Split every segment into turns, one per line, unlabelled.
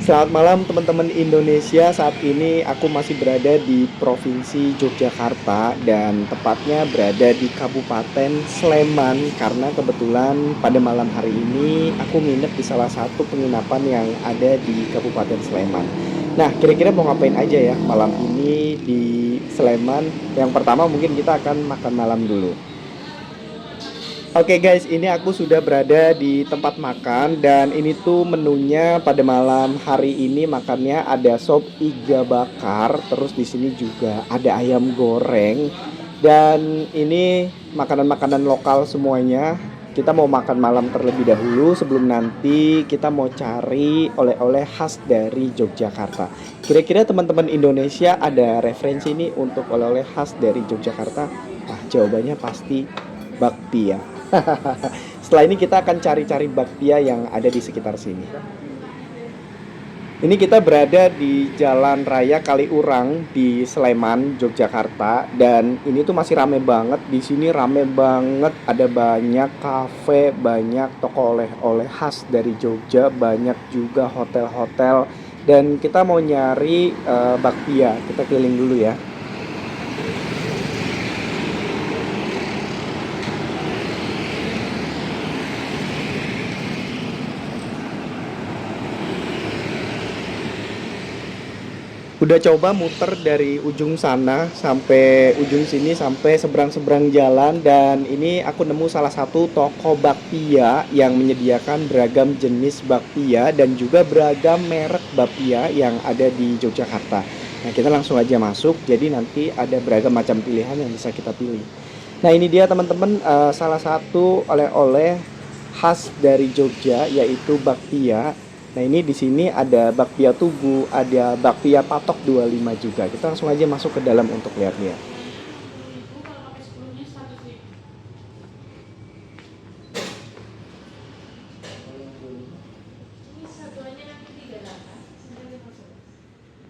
Selamat malam teman-teman Indonesia. Saat ini aku masih berada di Provinsi Yogyakarta dan tepatnya berada di Kabupaten Sleman karena kebetulan pada malam hari ini aku nginep di salah satu penginapan yang ada di Kabupaten Sleman. Nah, kira-kira mau ngapain aja ya malam ini di Sleman? Yang pertama mungkin kita akan makan malam dulu. Oke guys, ini aku sudah berada di tempat makan dan ini tuh menunya pada malam hari ini makannya ada sop iga bakar, terus di sini juga ada ayam goreng dan ini makanan-makanan lokal semuanya. Kita mau makan malam terlebih dahulu sebelum nanti kita mau cari oleh-oleh khas dari Yogyakarta. Kira-kira teman-teman Indonesia ada referensi nih untuk oleh-oleh khas dari Yogyakarta? Nah, jawabannya pasti bakpia. Setelah ini kita akan cari-cari bakpia yang ada di sekitar sini. Ini kita berada di Jalan Raya Kaliurang di Sleman, Yogyakarta dan ini tuh masih rame banget. Di sini rame banget, ada banyak kafe, banyak toko oleh-oleh khas dari Jogja, banyak juga hotel-hotel dan kita mau nyari bakpia. Kita keliling dulu ya. Udah coba muter dari ujung sana sampai ujung sini sampai seberang-seberang jalan dan ini aku nemu salah satu toko bakpia yang menyediakan beragam jenis bakpia dan juga beragam merek bakpia yang ada di Yogyakarta. Nah, kita langsung aja masuk. Jadi nanti ada beragam macam pilihan yang bisa kita pilih. Nah, ini dia teman-teman, salah satu oleh-oleh khas dari Jogja yaitu bakpia. Nah, ini di sini ada bakpia tugu, ada bakpia patok 25 juga. Kita langsung aja masuk ke dalam untuk lihat-lihat.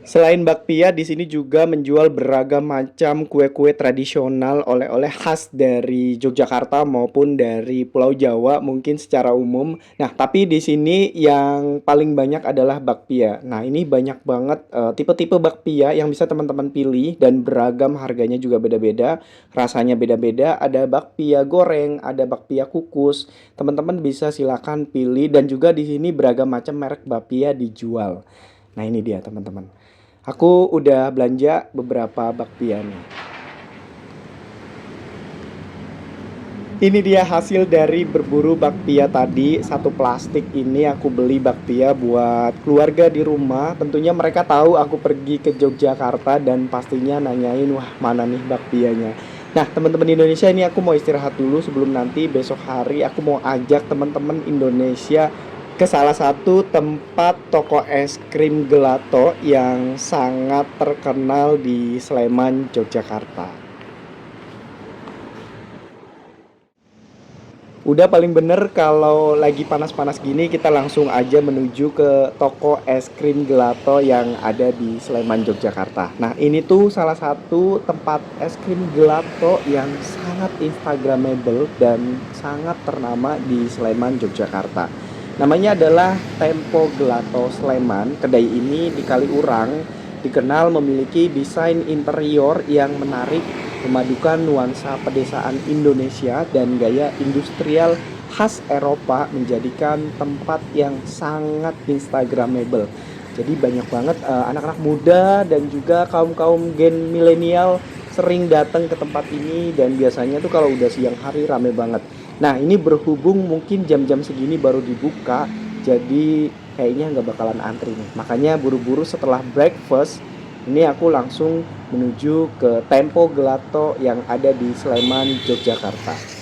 Selain bakpia, di sini juga menjual beragam macam kue-kue tradisional oleh-oleh khas dari Yogyakarta maupun dari Pulau Jawa mungkin secara umum. Nah, tapi di sini yang paling banyak adalah bakpia. Nah, ini banyak banget tipe-tipe bakpia yang bisa teman-teman pilih dan beragam harganya juga beda-beda, rasanya beda-beda. Ada bakpia goreng, ada bakpia kukus. Teman-teman bisa silakan pilih dan juga di sini beragam macam merek bakpia dijual. Nah, ini dia teman-teman. Aku udah belanja beberapa bakpia nih. Ini dia hasil dari berburu bakpia tadi. Satu plastik ini aku beli bakpia buat keluarga di rumah. Tentunya mereka tahu aku pergi ke Yogyakarta dan pastinya nanyain, wah mana nih bakpianya. Nah, teman-teman Indonesia, ini aku mau istirahat dulu sebelum nanti besok hari aku mau ajak teman-teman Indonesia ke salah satu tempat toko es krim gelato yang sangat terkenal di Sleman, Yogyakarta. Udah paling bener kalau lagi panas-panas gini kita langsung aja menuju ke toko es krim gelato yang ada di Sleman, Yogyakarta. Nah, ini tuh salah satu tempat es krim gelato yang sangat instagramable dan sangat ternama di Sleman, Yogyakarta. Namanya adalah Tempo Gelato Sleman. Kedai ini di Kaliurang dikenal memiliki desain interior yang menarik, memadukan nuansa pedesaan Indonesia dan gaya industrial khas Eropa menjadikan tempat yang sangat instagramable. Jadi banyak banget anak-anak muda dan juga kaum-kaum gen milenial sering datang ke tempat ini dan biasanya tuh kalau udah siang hari rame banget. Nah, ini berhubung mungkin jam-jam segini baru dibuka, jadi kayaknya nggak bakalan antri nih. Makanya buru-buru setelah breakfast, ini aku langsung menuju ke Tempo Gelato yang ada di Sleman, Yogyakarta.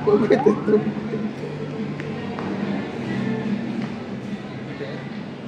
Mobil tutup.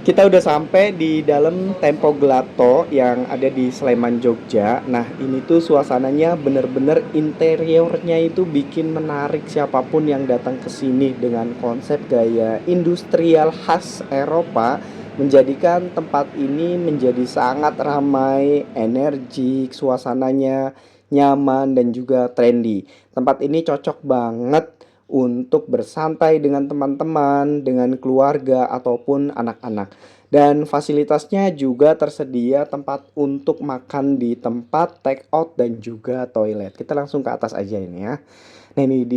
Kita udah sampai di dalam Tempo Gelato yang ada di Sleman, Jogja. Nah, ini tuh suasananya bener-bener interiornya itu bikin menarik siapapun yang datang ke sini dengan konsep gaya industrial khas Eropa, menjadikan tempat ini menjadi sangat ramai, energik, suasananya nyaman dan juga trendy. Tempat ini cocok banget untuk bersantai dengan teman-teman, dengan keluarga, ataupun anak-anak. Dan fasilitasnya juga tersedia tempat untuk makan di tempat, take out, dan juga toilet. Kita langsung ke atas aja ini ya. Nah ini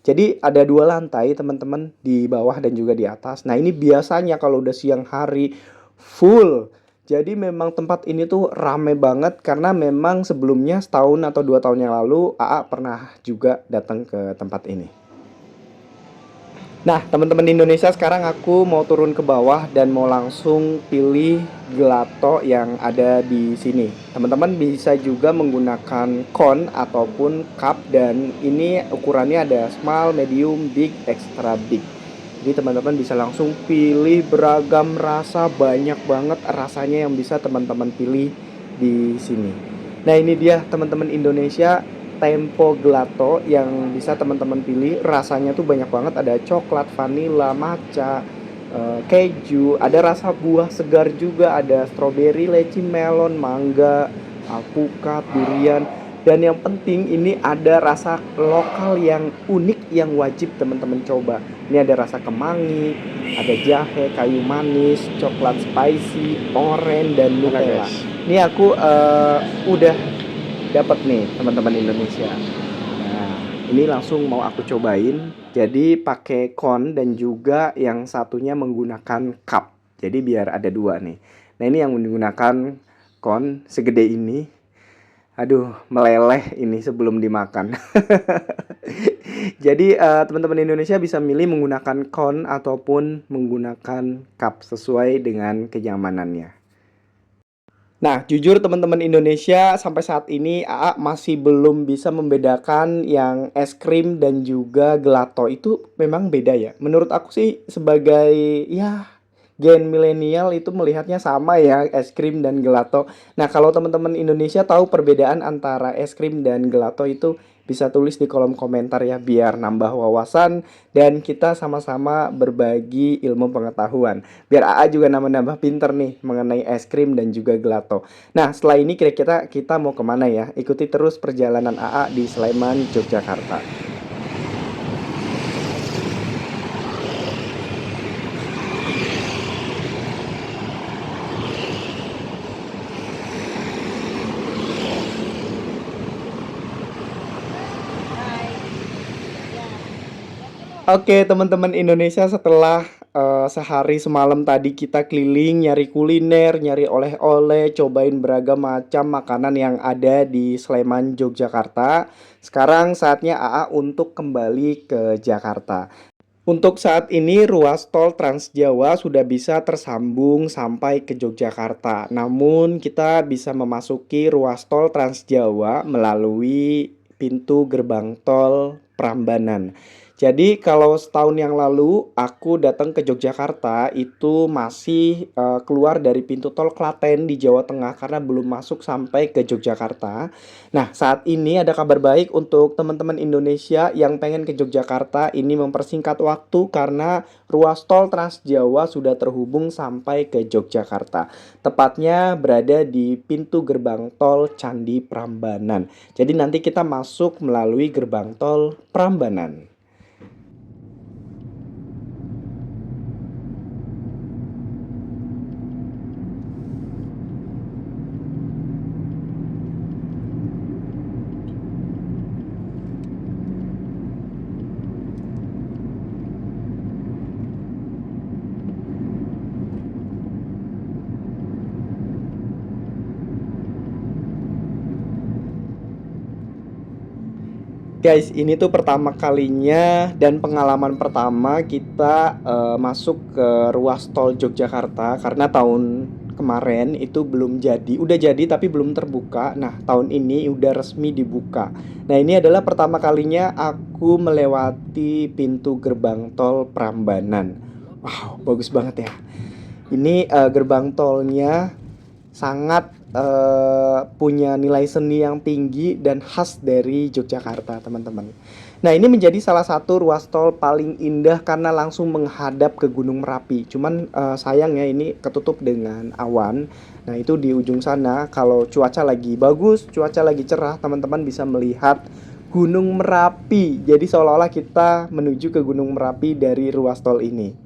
jadi ada dua lantai teman-teman, di bawah dan juga di atas. Nah ini biasanya kalau udah siang hari full. Jadi memang tempat ini tuh rame banget karena memang sebelumnya setahun atau 2 tahun yang lalu AA pernah juga datang ke tempat ini. Nah, teman-teman Indonesia, sekarang aku mau turun ke bawah dan mau langsung pilih gelato yang ada di sini. Teman-teman bisa juga menggunakan cone ataupun cup, dan ini ukurannya ada small, medium, big, extra big. Jadi teman-teman bisa langsung pilih beragam rasa, banyak banget rasanya yang bisa teman-teman pilih di sini. Nah, ini dia teman-teman Indonesia, Tempo Gelato yang bisa teman-teman pilih. Rasanya tuh banyak banget, ada coklat, vanilla, matcha, keju, ada rasa buah segar juga, ada strawberry, leci, melon, mangga, alpukat, durian. Dan yang penting ini ada rasa lokal yang unik yang wajib teman-teman coba. Ini ada rasa kemangi, ada jahe, kayu manis, coklat spicy, oren, dan Nutella. Ini aku udah dapat nih teman-teman Indonesia. Nah, ini langsung mau aku cobain. Jadi pakai cone dan juga yang satunya menggunakan cup. Jadi biar ada dua nih. Nah, ini yang menggunakan cone segede ini. Aduh, meleleh ini sebelum dimakan. Jadi teman-teman Indonesia bisa milih menggunakan cone ataupun menggunakan cup sesuai dengan kenyamanannya. Nah, jujur teman-teman Indonesia, sampai saat ini AA masih belum bisa membedakan yang es krim dan juga gelato itu memang beda ya. Menurut aku sih sebagai ya gen milenial itu melihatnya sama ya, es krim dan gelato. Nah, kalau teman-teman Indonesia tahu perbedaan antara es krim dan gelato itu bisa tulis di kolom komentar ya, biar nambah wawasan dan kita sama-sama berbagi ilmu pengetahuan. Biar AA juga nambah-nambah pinter nih mengenai es krim dan juga gelato. Nah, setelah ini kira-kira kita mau kemana ya? Ikuti terus perjalanan AA di Sleman, Yogyakarta. Oke, teman-teman Indonesia, setelah sehari semalam tadi kita keliling nyari kuliner, nyari oleh-oleh, cobain beragam macam makanan yang ada di Sleman, Yogyakarta. Sekarang saatnya AA untuk kembali ke Jakarta. Untuk saat ini ruas tol Trans Jawa sudah bisa tersambung sampai ke Yogyakarta. Namun kita bisa memasuki ruas tol Trans Jawa melalui pintu gerbang tol Prambanan. Jadi kalau setahun yang lalu aku datang ke Yogyakarta itu masih keluar dari pintu tol Klaten di Jawa Tengah karena belum masuk sampai ke Yogyakarta. Nah, saat ini ada kabar baik untuk teman-teman Indonesia yang pengen ke Yogyakarta. Ini mempersingkat waktu karena ruas tol Trans Jawa sudah terhubung sampai ke Yogyakarta. Tepatnya berada di pintu gerbang tol Candi Prambanan. Jadi nanti kita masuk melalui gerbang tol Prambanan. Guys, ini tuh pertama kalinya dan pengalaman pertama kita masuk ke ruas tol Yogyakarta karena tahun kemarin itu belum jadi, udah jadi tapi belum terbuka. Nah, tahun ini udah resmi dibuka. Nah, ini adalah pertama kalinya aku melewati pintu gerbang tol Prambanan. Wow, bagus banget ya. Ini gerbang tolnya sangat punya nilai seni yang tinggi dan khas dari Yogyakarta, teman-teman. Nah, ini menjadi salah satu ruas tol paling indah karena langsung menghadap ke Gunung Merapi. Cuman sayangnya ini ketutup dengan awan. Nah, itu di ujung sana kalau cuaca lagi bagus, cuaca lagi cerah, teman-teman bisa melihat Gunung Merapi. Jadi seolah-olah kita menuju ke Gunung Merapi dari ruas tol ini.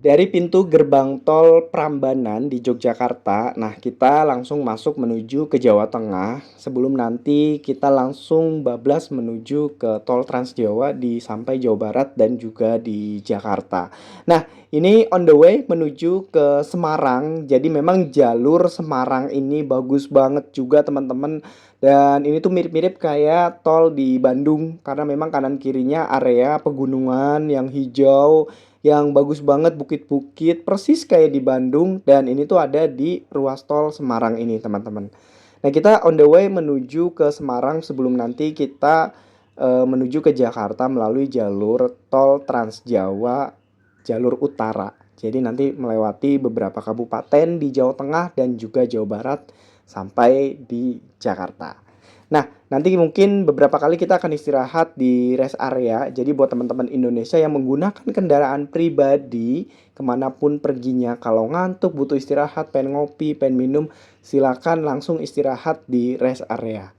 Dari pintu gerbang tol Prambanan di Yogyakarta, nah kita langsung masuk menuju ke Jawa Tengah sebelum nanti kita langsung bablas menuju ke tol Trans Jawa di sampai Jawa Barat dan juga di Jakarta. Nah, ini on the way menuju ke Semarang. Jadi memang jalur Semarang ini bagus banget juga teman-teman. Dan ini tuh mirip-mirip kayak tol di Bandung karena memang kanan kirinya area pegunungan yang hijau yang bagus banget, bukit-bukit persis kayak di Bandung, dan ini tuh ada di ruas tol Semarang ini teman-teman. Nah, kita on the way menuju ke Semarang sebelum nanti kita menuju ke Jakarta melalui jalur tol Trans Jawa jalur utara. Jadi nanti melewati beberapa kabupaten di Jawa Tengah dan juga Jawa Barat sampai di Jakarta. Nah, nanti mungkin beberapa kali kita akan istirahat di rest area. Jadi buat teman-teman Indonesia yang menggunakan kendaraan pribadi kemanapun perginya, kalau ngantuk, butuh istirahat, pengen ngopi, pengen minum, silakan langsung istirahat di rest area.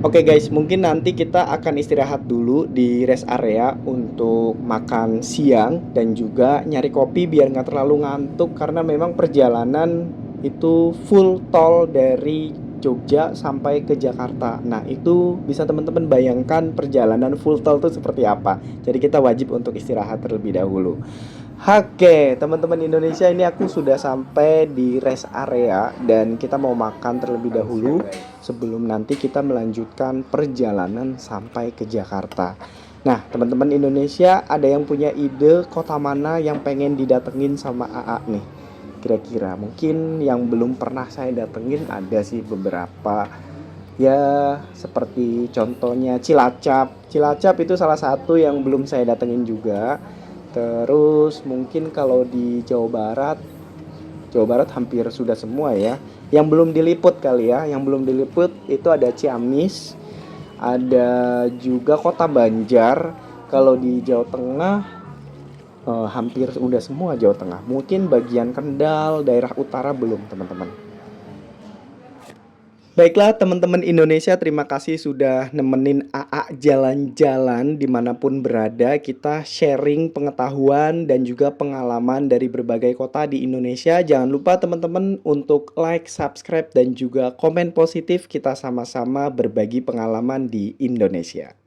Oke guys, mungkin nanti kita akan istirahat dulu di rest area untuk makan siang dan juga nyari kopi biar nggak terlalu ngantuk karena memang perjalanan itu full tol dari Jogja sampai ke Jakarta. Nah, itu bisa teman-teman bayangkan perjalanan full tol itu seperti apa. Jadi kita wajib untuk istirahat terlebih dahulu. Oke, teman-teman Indonesia, ini aku sudah sampai di rest area dan kita mau makan terlebih dahulu sebelum nanti kita melanjutkan perjalanan sampai ke Jakarta. Nah, teman-teman Indonesia, ada yang punya ide kota mana yang pengen didatengin sama AA nih? Kira-kira mungkin yang belum pernah saya datengin ada sih beberapa. Ya, seperti contohnya Cilacap. Cilacap itu salah satu yang belum saya datengin juga. Terus mungkin kalau di Jawa Barat hampir sudah semua ya. Yang belum diliput kali ya, yang belum diliput itu ada Ciamis, ada juga Kota Banjar. Kalau di Jawa Tengah hampir udah semua Jawa Tengah. Mungkin bagian Kendal, daerah utara belum, teman-teman. Baiklah teman-teman Indonesia, terima kasih sudah nemenin AA jalan-jalan dimanapun berada. Kita sharing pengetahuan dan juga pengalaman dari berbagai kota di Indonesia. Jangan lupa teman-teman untuk like, subscribe, dan juga komen positif. Kita sama-sama berbagi pengalaman di Indonesia.